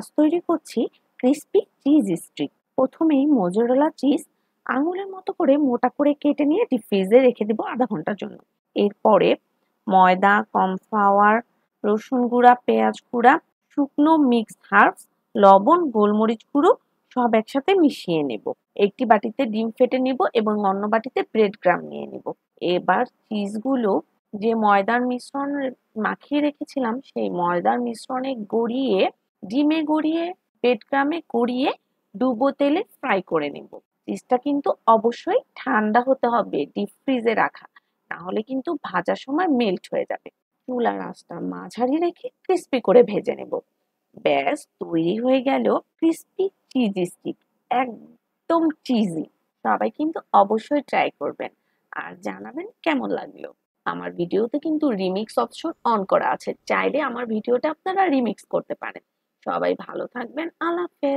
আজ তৈরি করছি ক্রিস্পি চিজ স্টিক। প্রথমেই মোজারেলা চিজ আঙুলের মতো করে মোটা করে কেটে নিয়ে ডিপ ফ্রিজে রেখে দেবো আধা ঘন্টার জন্য। এরপরে ময়দা, কর্নফ্লাওয়ার, রসুন গুঁড়া, পেঁয়াজ গুঁড়া, শুকনো মিক্সড হার্বস, লবণ, গোলমরিচ গুঁড়ো সব একসাথে মিশিয়ে নেব। একটি বাটিতে ডিম ফেটে নেব এবং অন্য বাটিতে ব্রেড ক্রাম্ব নিয়ে নেব। এবার চিজগুলো যে ময়দার মিশ্রণ মাখিয়ে রেখেছিলাম সেই ময়দার মিশ্রণে গড়িয়ে, ডিমে গড়িয়ে, ব্রেড ক্রাম্বে গড়িয়ে ডুবো তেলে ফ্রাই করে নেব। চিজটা কিন্তু অবশ্যই ঠান্ডা হতে হবে, ডিপ ফ্রিজে রাখা, নাহলে কিন্তু ভাজার সময় মেল্ট হয়ে যাবে। চুলার আঁচটা মাঝারি রেখে ক্রিস্পি করে ভেজে নেব। ব্যাস তৈরি হয়ে গেল ক্রিস্পি চিজ স্টিক। একদম চিজি। সবাই কিন্তু অবশ্যই ট্রাই করবেন আর জানাবেন কেমন লাগলো। আমার ভিডিওতে কিন্তু রিমিক্স অপশন অন করা আছে, চাইলে আমার ভিডিওটা আপনারা রিমিক্স করতে পারেন। সবাই ভালো থাকবেন। আল্লাহ হাফেজ।